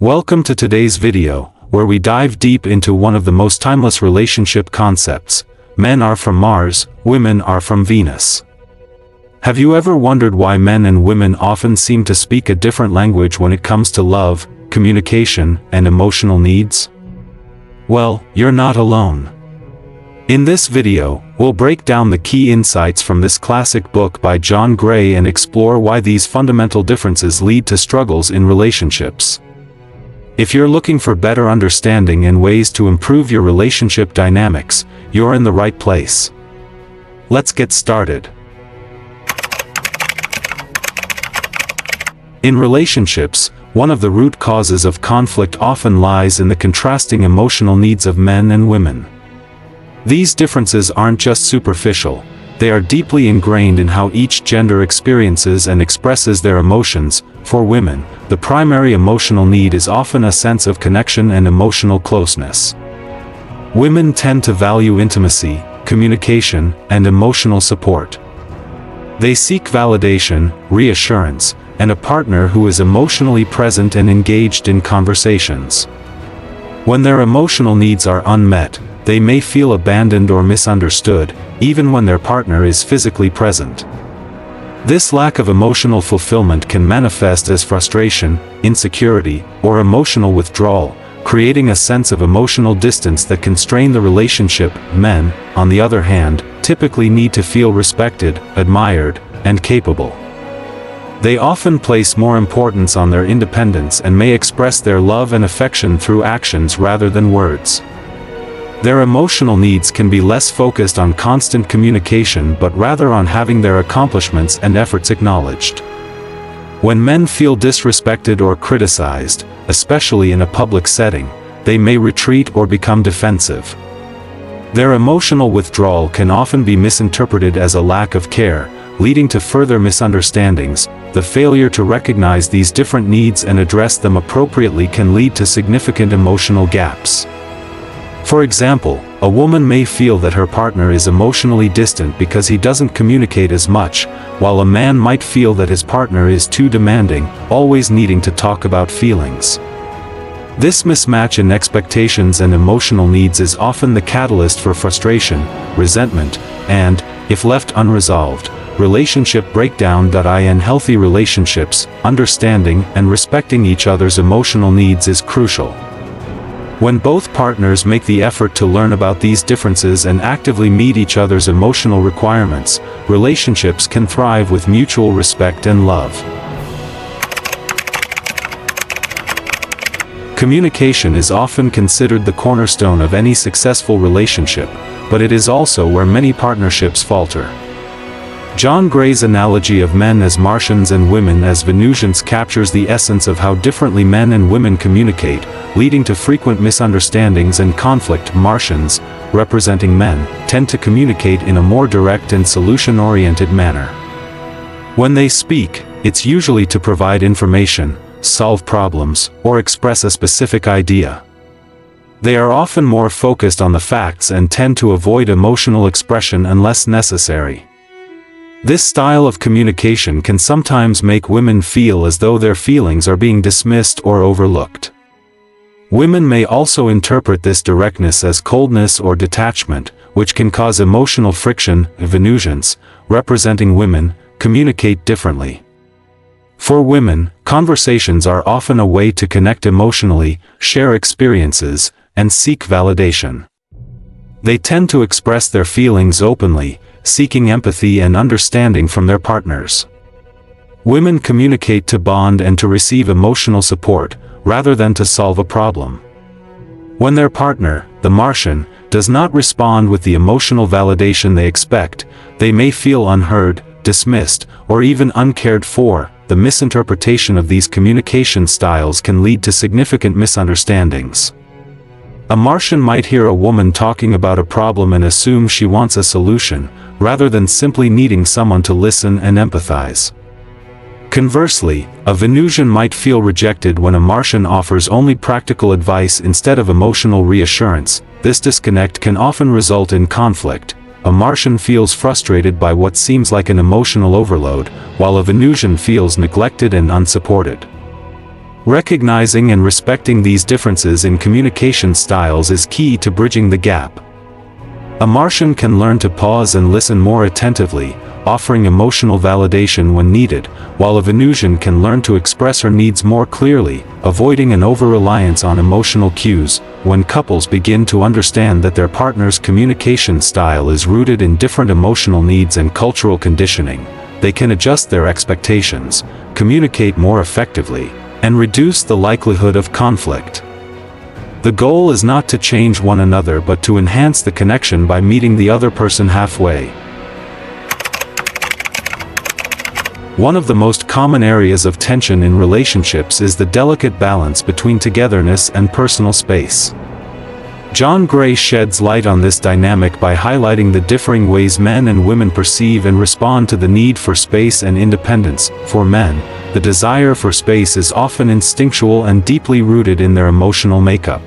Welcome to today's video, where we dive deep into one of the most timeless relationship concepts. Men are from Mars, women are from Venus. Have you ever wondered why men and women often seem to speak a different language when it comes to love, communication, and emotional needs? Well, you're not alone. In this video, we'll break down the key insights from this classic book by John Gray and explore why these fundamental differences lead to struggles in relationships. If you're looking for better understanding and ways to improve your relationship dynamics, you're in the right place. Let's get started. In relationships, one of the root causes of conflict often lies in the contrasting emotional needs of men and women. These differences aren't just superficial, they are deeply ingrained in how each gender experiences and expresses their emotions. For women, the primary emotional need is often a sense of connection and emotional closeness. Women tend to value intimacy, communication, and emotional support. They seek validation, reassurance, and a partner who is emotionally present and engaged in conversations. When their emotional needs are unmet, they may feel abandoned or misunderstood, even when their partner is physically present. This lack of emotional fulfillment can manifest as frustration, insecurity, or emotional withdrawal, creating a sense of emotional distance that can strain the relationship. Men, on the other hand, typically need to feel respected, admired, and capable. They often place more importance on their independence and may express their love and affection through actions rather than words. Their emotional needs can be less focused on constant communication but rather on having their accomplishments and efforts acknowledged. When men feel disrespected or criticized, especially in a public setting, they may retreat or become defensive. Their emotional withdrawal can often be misinterpreted as a lack of care, leading to further misunderstandings. The failure to recognize these different needs and address them appropriately can lead to significant emotional gaps. For example, a woman may feel that her partner is emotionally distant because he doesn't communicate as much, while a man might feel that his partner is too demanding, always needing to talk about feelings. This mismatch in expectations and emotional needs is often the catalyst for frustration, resentment, and, if left unresolved, relationship breakdown. In healthy relationships, understanding and respecting each other's emotional needs is crucial. When both partners make the effort to learn about these differences and actively meet each other's emotional requirements, relationships can thrive with mutual respect and love. Communication is often considered the cornerstone of any successful relationship, but it is also where many partnerships falter. John Gray's analogy of men as Martians and women as Venusians captures the essence of how differently men and women communicate, leading to frequent misunderstandings and conflict. Martians, representing men, tend to communicate in a more direct and solution-oriented manner. When they speak, it's usually to provide information, solve problems, or express a specific idea. They are often more focused on the facts and tend to avoid emotional expression unless necessary. This style of communication can sometimes make women feel as though their feelings are being dismissed or overlooked. Women may also interpret this directness as coldness or detachment, which can cause emotional friction. Venusians, representing women, communicate differently. For women, conversations are often a way to connect emotionally, share experiences, and seek validation. They tend to express their feelings openly, seeking empathy and understanding from their partners. Women communicate to bond and to receive emotional support, rather than to solve a problem. When their partner, the Martian, does not respond with the emotional validation they expect, they may feel unheard, dismissed, or even uncared for. The misinterpretation of these communication styles can lead to significant misunderstandings. A Martian might hear a woman talking about a problem and assume she wants a solution, rather than simply needing someone to listen and empathize. Conversely, a Venusian might feel rejected when a Martian offers only practical advice instead of emotional reassurance. This disconnect can often result in conflict. A Martian feels frustrated by what seems like an emotional overload, while a Venusian feels neglected and unsupported. Recognizing and respecting these differences in communication styles is key to bridging the gap. A Martian can learn to pause and listen more attentively, offering emotional validation when needed, while a Venusian can learn to express her needs more clearly, avoiding an over-reliance on emotional cues. When couples begin to understand that their partner's communication style is rooted in different emotional needs and cultural conditioning, they can adjust their expectations, communicate more effectively, and reduce the likelihood of conflict. The goal is not to change one another but to enhance the connection by meeting the other person halfway. One of the most common areas of tension in relationships is the delicate balance between togetherness and personal space. John Gray sheds light on this dynamic by highlighting the differing ways men and women perceive and respond to the need for space and independence. For men, the desire for space is often instinctual and deeply rooted in their emotional makeup.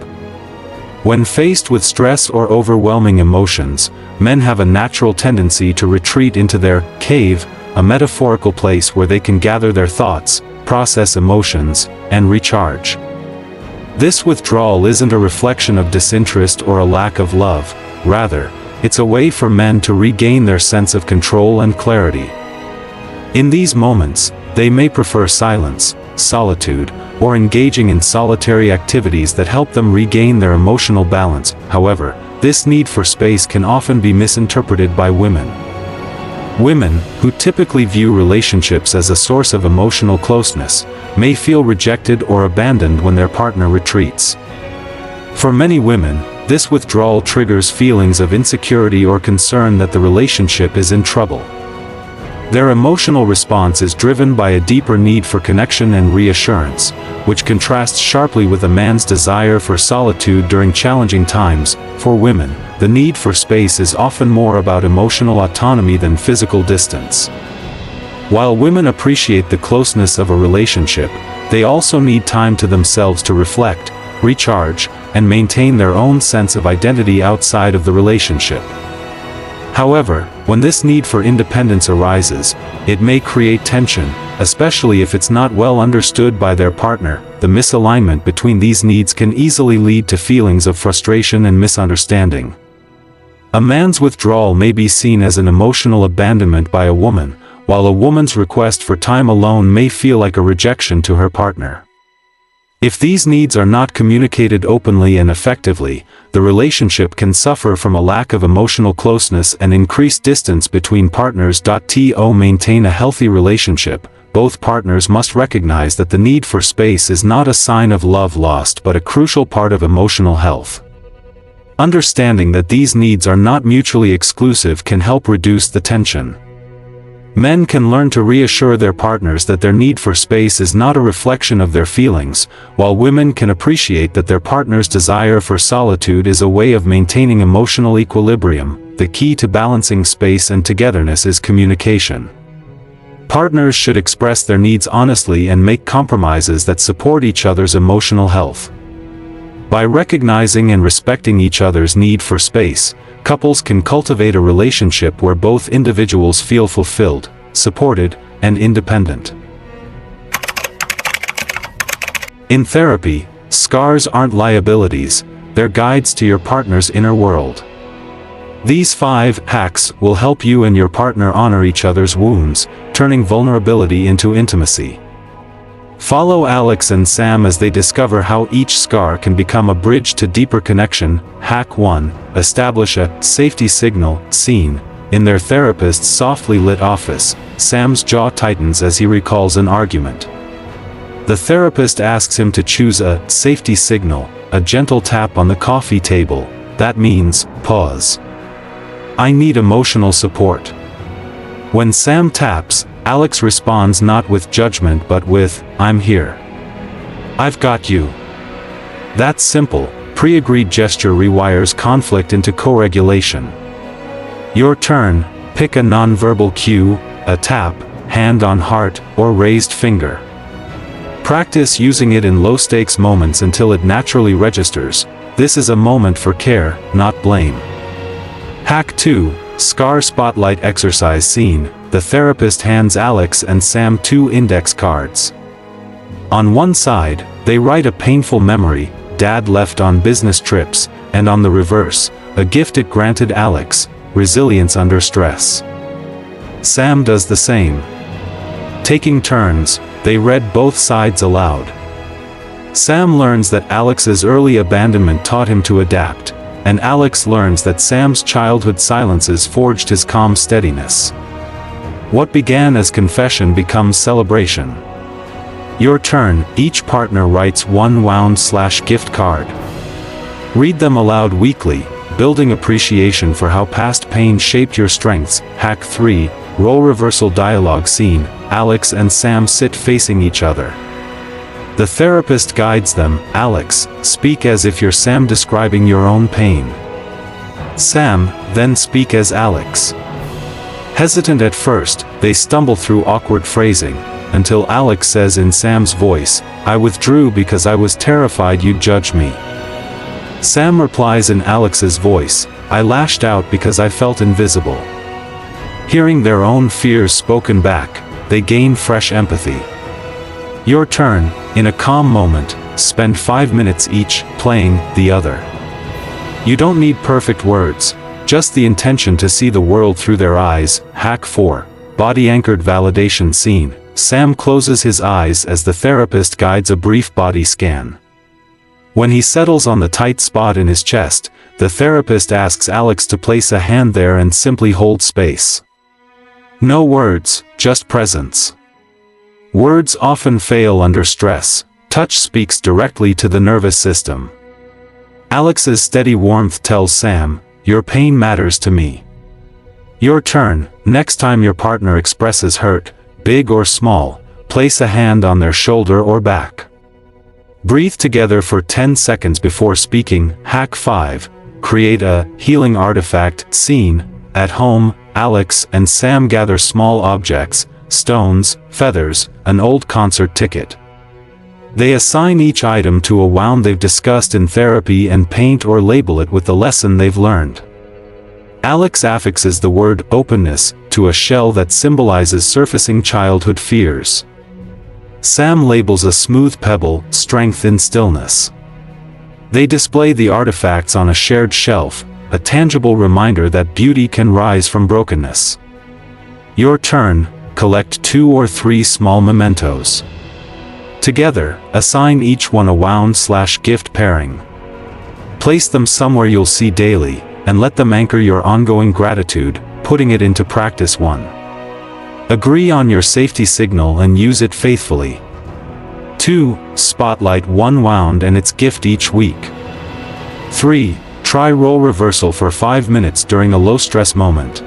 When faced with stress or overwhelming emotions, men have a natural tendency to retreat into their cave, a metaphorical place where they can gather their thoughts, process emotions, and recharge. This withdrawal isn't a reflection of disinterest or a lack of love, rather, it's a way for men to regain their sense of control and clarity. In these moments, they may prefer silence, solitude, or engaging in solitary activities that help them regain their emotional balance. However, this need for space can often be misinterpreted by women. Women, who typically view relationships as a source of emotional closeness, may feel rejected or abandoned when their partner retreats. For many women, this withdrawal triggers feelings of insecurity or concern that the relationship is in trouble. Their emotional response is driven by a deeper need for connection and reassurance, which contrasts sharply with a man's desire for solitude during challenging times. For women, the need for space is often more about emotional autonomy than physical distance. While women appreciate the closeness of a relationship, they also need time to themselves to reflect, recharge, and maintain their own sense of identity outside of the relationship. However, when this need for independence arises, it may create tension, especially if it's not well understood by their partner. The misalignment between these needs can easily lead to feelings of frustration and misunderstanding. A man's withdrawal may be seen as an emotional abandonment by a woman, while a woman's request for time alone may feel like a rejection to her partner. If these needs are not communicated openly and effectively, the relationship can suffer from a lack of emotional closeness and increased distance between partners. To maintain a healthy relationship, both partners must recognize that the need for space is not a sign of love lost but a crucial part of emotional health. Understanding that these needs are not mutually exclusive can help reduce the tension. Men can learn to reassure their partners that their need for space is not a reflection of their feelings, while women can appreciate that their partner's desire for solitude is a way of maintaining emotional equilibrium. The key to balancing space and togetherness is communication. Partners should express their needs honestly and make compromises that support each other's emotional health. By recognizing and respecting each other's need for space, couples can cultivate a relationship where both individuals feel fulfilled, supported, and independent. In therapy, scars aren't liabilities, they're guides to your partner's inner world. These 5 hacks will help you and your partner honor each other's wounds, turning vulnerability into intimacy. Follow Alex and Sam as they discover how each scar can become a bridge to deeper connection. Hack 1. Establish a safety signal scene. In their therapist's softly lit office, Sam's jaw tightens as he recalls an argument. The therapist asks him to choose a safety signal, a gentle tap on the coffee table. That means, pause. I need emotional support. When Sam taps, Alex responds not with judgment but with, I'm here. I've got you. That simple, pre-agreed gesture rewires conflict into co-regulation. Your turn. Pick a nonverbal cue, a tap, hand on heart, or raised finger. Practice using it in low-stakes moments until it naturally registers. This is a moment for care, not blame. Hack 2. Scar spotlight exercise scene. The therapist hands Alex and Sam 2 index cards. On one side, They write a painful memory Dad left on business trips, and on the reverse, a gift it granted Alex, resilience under stress. Sam does the same. Taking turns, they read both sides aloud. Sam learns that Alex's early abandonment taught him to adapt, and Alex learns that Sam's childhood silences forged his calm steadiness. What began as confession becomes celebration. Your turn, each partner writes one wound/gift card. Read them aloud weekly, building appreciation for how past pain shaped your strengths. Hack 3, Role Reversal Dialogue Scene. Alex and Sam sit facing each other. The therapist guides them. Alex, speak as if you're Sam describing your own pain. Sam, then speak as Alex. Hesitant at first, they stumble through awkward phrasing, until Alex says in Sam's voice, "I withdrew because I was terrified you'd judge me." Sam replies in Alex's voice, "I lashed out because I felt invisible." Hearing their own fears spoken back, they gain fresh empathy. Your turn, in a calm moment, spend 5 minutes each, playing the other. You don't need perfect words, just the intention to see the world through their eyes. Hack 4, Body-Anchored Validation Scene. Sam closes his eyes as the therapist guides a brief body scan. When he settles on the tight spot in his chest, the therapist asks Alex to place a hand there and simply hold space. No words, just presence. Words often fail under stress. Touch speaks directly to the nervous system. Alex's steady warmth tells Sam, "Your pain matters to me." Your turn, next time your partner expresses hurt, big or small, place a hand on their shoulder or back. Breathe together for 10 seconds before speaking. Hack 5, Create a healing artifact scene. At home, Alex and Sam gather small objects, stones, feathers, an old concert ticket. They assign each item to a wound they've discussed in therapy and paint or label it with the lesson they've learned. Alex affixes the word openness to a shell that symbolizes surfacing childhood fears. Sam labels a smooth pebble, strength in stillness. They display the artifacts on a shared shelf, a tangible reminder that beauty can rise from brokenness. Your turn, collect 2 or 3 small mementos. Together, assign each one a wound/gift pairing. Place them somewhere you'll see daily, and let them anchor your ongoing gratitude, putting it into practice. 1. Agree on your safety signal and use it faithfully. 2. Spotlight one wound and its gift each week. 3. Try role reversal for 5 minutes during a low-stress moment.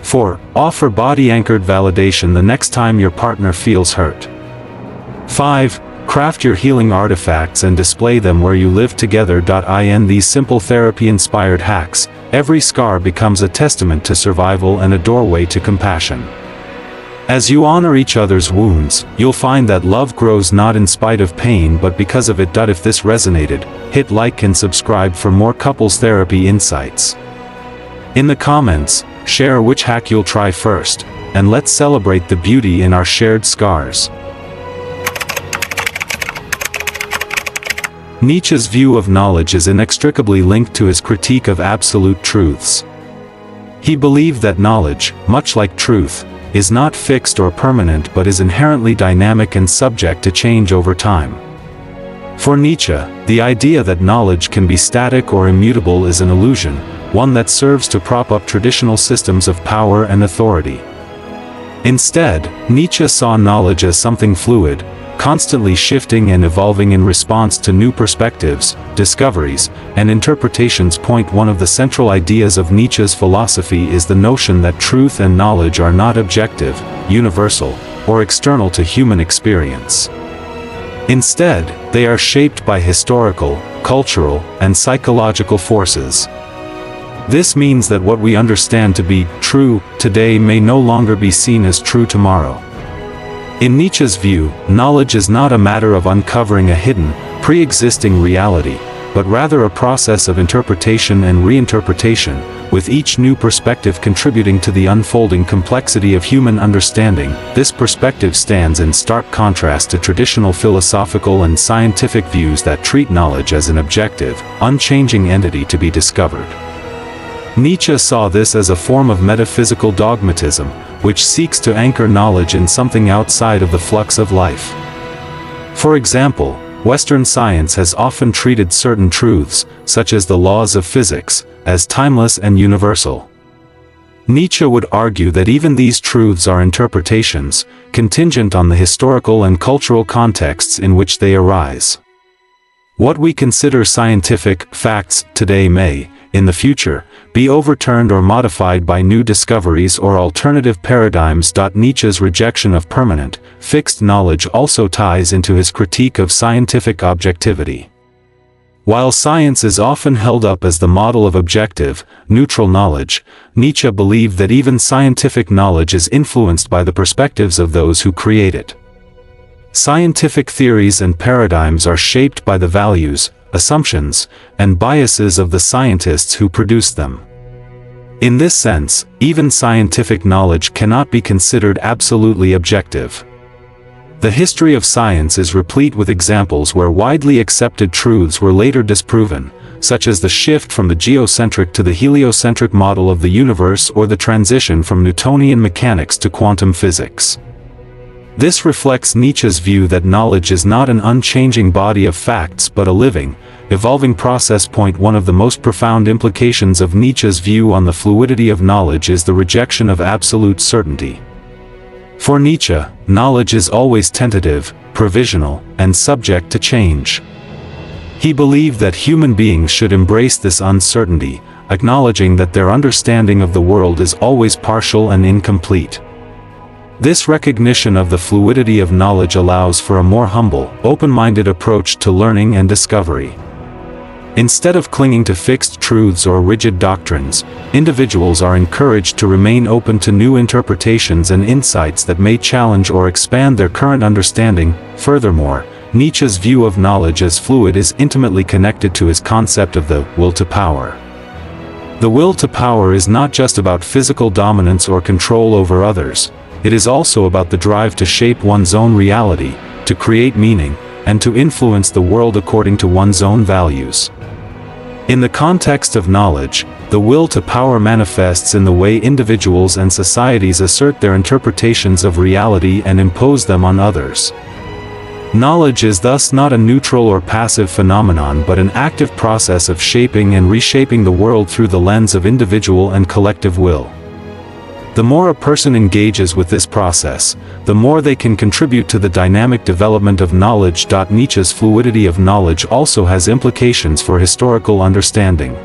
4. Offer body-anchored validation the next time your partner feels hurt. 5. Craft your healing artifacts and display them where you live together. In these simple therapy-inspired hacks, every scar becomes a testament to survival and a doorway to compassion. As you honor each other's wounds, you'll find that love grows not in spite of pain but because of it. If this resonated, hit like and subscribe for more couples therapy insights. In the comments, share which hack you'll try first, and let's celebrate the beauty in our shared scars. Nietzsche's view of knowledge is inextricably linked to his critique of absolute truths. He believed that knowledge, much like truth, is not fixed or permanent but is inherently dynamic and subject to change over time. For Nietzsche, the idea that knowledge can be static or immutable is an illusion, one that serves to prop up traditional systems of power and authority. Instead, Nietzsche saw knowledge as something fluid, constantly shifting and evolving in response to new perspectives, discoveries, and interpretations. One of the central ideas of Nietzsche's philosophy is the notion that truth and knowledge are not objective, universal, or external to human experience. Instead, they are shaped by historical, cultural, and psychological forces. This means that what we understand to be true today may no longer be seen as true tomorrow. In Nietzsche's view, knowledge is not a matter of uncovering a hidden, pre-existing reality, but rather a process of interpretation and reinterpretation, with each new perspective contributing to the unfolding complexity of human understanding. This perspective stands in stark contrast to traditional philosophical and scientific views that treat knowledge as an objective, unchanging entity to be discovered. Nietzsche saw this as a form of metaphysical dogmatism, which seeks to anchor knowledge in something outside of the flux of life. For example, Western science has often treated certain truths, such as the laws of physics, as timeless and universal. Nietzsche would argue that even these truths are interpretations, contingent on the historical and cultural contexts in which they arise. What we consider scientific facts today may, in the future, be overturned or modified by new discoveries or alternative paradigms. Nietzsche's rejection of permanent, fixed knowledge also ties into his critique of scientific objectivity. While science is often held up as the model of objective, neutral knowledge, Nietzsche believed that even scientific knowledge is influenced by the perspectives of those who create it. Scientific theories and paradigms are shaped by the values, assumptions, and biases of the scientists who produce them. In this sense, even scientific knowledge cannot be considered absolutely objective. The history of science is replete with examples where widely accepted truths were later disproven, such as the shift from the geocentric to the heliocentric model of the universe or the transition from Newtonian mechanics to quantum physics. This reflects Nietzsche's view that knowledge is not an unchanging body of facts but a living, evolving process. One of the most profound implications of Nietzsche's view on the fluidity of knowledge is the rejection of absolute certainty. For Nietzsche, knowledge is always tentative, provisional, and subject to change. He believed that human beings should embrace this uncertainty, acknowledging that their understanding of the world is always partial and incomplete. This recognition of the fluidity of knowledge allows for a more humble, open-minded approach to learning and discovery. Instead of clinging to fixed truths or rigid doctrines, individuals are encouraged to remain open to new interpretations and insights that may challenge or expand their current understanding. Furthermore, Nietzsche's view of knowledge as fluid is intimately connected to his concept of the will to power. The will to power is not just about physical dominance or control over others. It is also about the drive to shape one's own reality, to create meaning, and to influence the world according to one's own values. In the context of knowledge, the will to power manifests in the way individuals and societies assert their interpretations of reality and impose them on others. Knowledge is thus not a neutral or passive phenomenon but an active process of shaping and reshaping the world through the lens of individual and collective will. The more a person engages with this process, the more they can contribute to the dynamic development of knowledge. Nietzsche's fluidity of knowledge also has implications for historical understanding.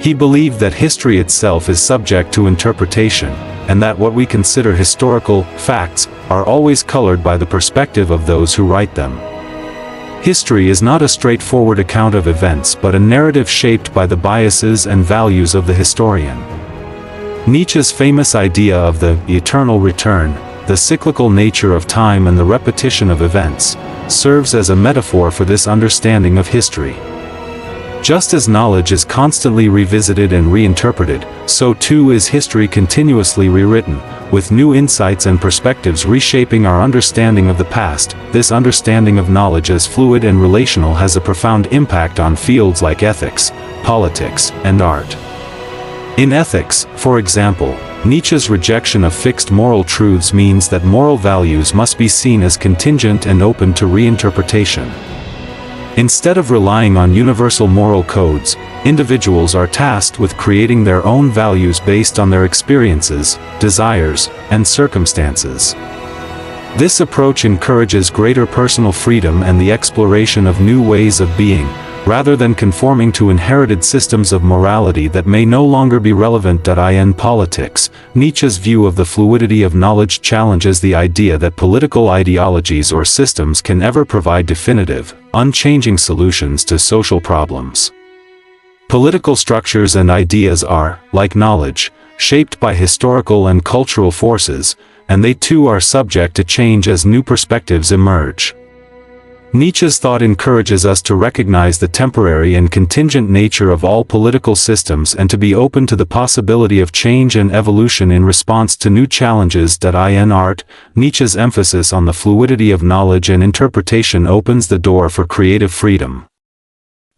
He believed that history itself is subject to interpretation, and that what we consider historical facts are always colored by the perspective of those who write them. History is not a straightforward account of events but a narrative shaped by the biases and values of the historian. Nietzsche's famous idea of the eternal return, the cyclical nature of time and the repetition of events, serves as a metaphor for this understanding of history. Just as knowledge is constantly revisited and reinterpreted, so too is history continuously rewritten, with new insights and perspectives reshaping our understanding of the past. This understanding of knowledge as fluid and relational has a profound impact on fields like ethics, politics, and art. In ethics, for example, Nietzsche's rejection of fixed moral truths means that moral values must be seen as contingent and open to reinterpretation. Instead of relying on universal moral codes, individuals are tasked with creating their own values based on their experiences, desires, and circumstances. This approach encourages greater personal freedom and the exploration of new ways of being, rather than conforming to inherited systems of morality that may no longer be relevant. In politics, Nietzsche's view of the fluidity of knowledge challenges the idea that political ideologies or systems can ever provide definitive, unchanging solutions to social problems. Political structures and ideas are, like knowledge, shaped by historical and cultural forces, and they too are subject to change as new perspectives emerge. Nietzsche's thought encourages us to recognize the temporary and contingent nature of all political systems and to be open to the possibility of change and evolution in response to new challenges. In art, Nietzsche's emphasis on the fluidity of knowledge and interpretation opens the door for creative freedom.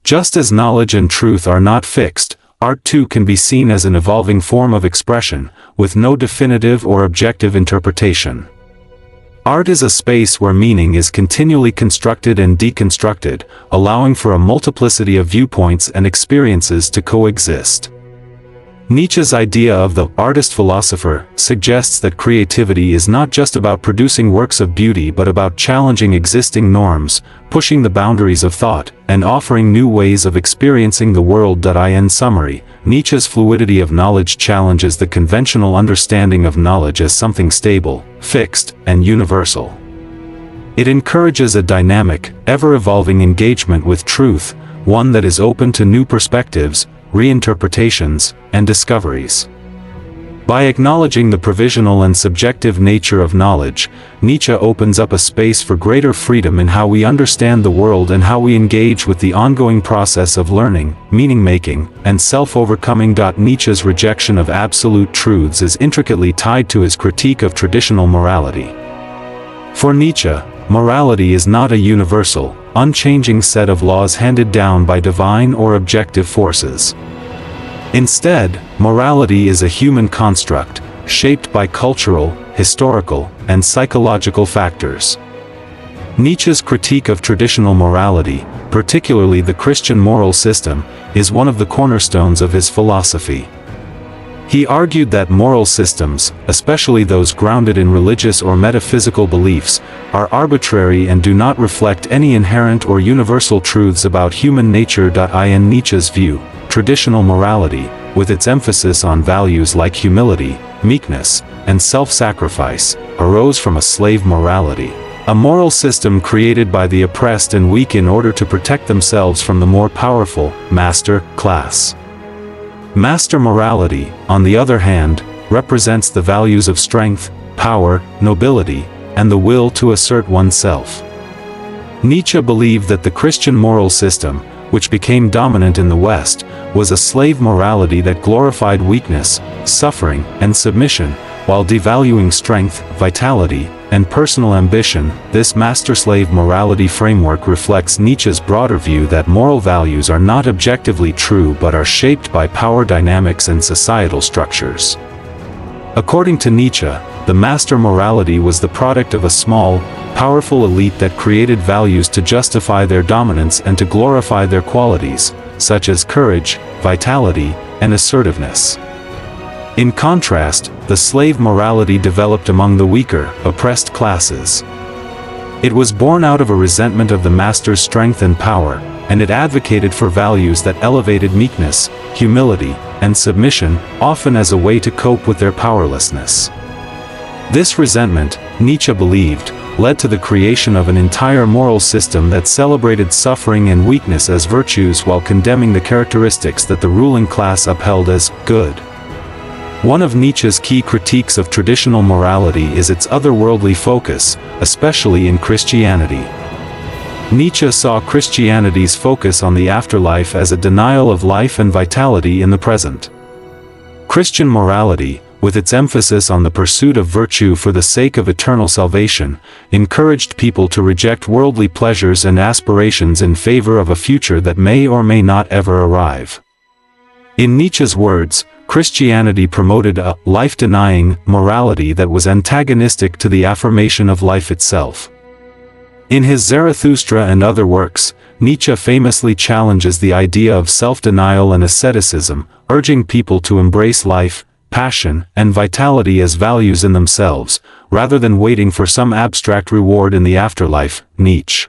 Just as knowledge and truth are not fixed, art too can be seen as an evolving form of expression, with no definitive or objective interpretation. Art is a space where meaning is continually constructed and deconstructed, allowing for a multiplicity of viewpoints and experiences to coexist. Nietzsche's idea of the artist-philosopher suggests that creativity is not just about producing works of beauty but about challenging existing norms, pushing the boundaries of thought, and offering new ways of experiencing the world. In summary, Nietzsche's fluidity of knowledge challenges the conventional understanding of knowledge as something stable, fixed, and universal. It encourages a dynamic, ever-evolving engagement with truth, one that is open to new perspectives, reinterpretations, and discoveries. By acknowledging the provisional and subjective nature of knowledge, Nietzsche opens up a space for greater freedom in how we understand the world and how we engage with the ongoing process of learning, meaning-making, and self-overcoming. Nietzsche's rejection of absolute truths is intricately tied to his critique of traditional morality. For Nietzsche, morality is not a universal, unchanging set of laws handed down by divine or objective forces. Instead, morality is a human construct, shaped by cultural, historical, and psychological factors. Nietzsche's critique of traditional morality, particularly the Christian moral system, is one of the cornerstones of his philosophy. He argued that moral systems, especially those grounded in religious or metaphysical beliefs, are arbitrary and do not reflect any inherent or universal truths about human nature. In Nietzsche's view, traditional morality, with its emphasis on values like humility, meekness, and self-sacrifice, arose from a slave morality, a moral system created by the oppressed and weak in order to protect themselves from the more powerful, master, class. Master morality, on the other hand, represents the values of strength, power, nobility, and the will to assert oneself. Nietzsche believed that the Christian moral system, which became dominant in the West, was a slave morality that glorified weakness, suffering, and submission, while devaluing strength, vitality, and personal ambition. This master-slave morality framework reflects Nietzsche's broader view that moral values are not objectively true but are shaped by power dynamics and societal structures. According to Nietzsche, the master morality was the product of a small, powerful elite that created values to justify their dominance and to glorify their qualities, such as courage, vitality, and assertiveness. In contrast, the slave morality developed among the weaker, oppressed classes. It was born out of a resentment of the master's strength and power, and it advocated for values that elevated meekness, humility, and submission, often as a way to cope with their powerlessness. This resentment, Nietzsche believed, led to the creation of an entire moral system that celebrated suffering and weakness as virtues while condemning the characteristics that the ruling class upheld as good. One of Nietzsche's key critiques of traditional morality is its otherworldly focus, especially in Christianity. Nietzsche saw Christianity's focus on the afterlife as a denial of life and vitality in the present. Christian morality, with its emphasis on the pursuit of virtue for the sake of eternal salvation, encouraged people to reject worldly pleasures and aspirations in favor of a future that may or may not ever arrive. In Nietzsche's words, Christianity promoted a life-denying morality that was antagonistic to the affirmation of life itself. In his Zarathustra and other works, Nietzsche famously challenges the idea of self-denial and asceticism, urging people to embrace life, passion, and vitality as values in themselves, rather than waiting for some abstract reward in the afterlife. Nietzsche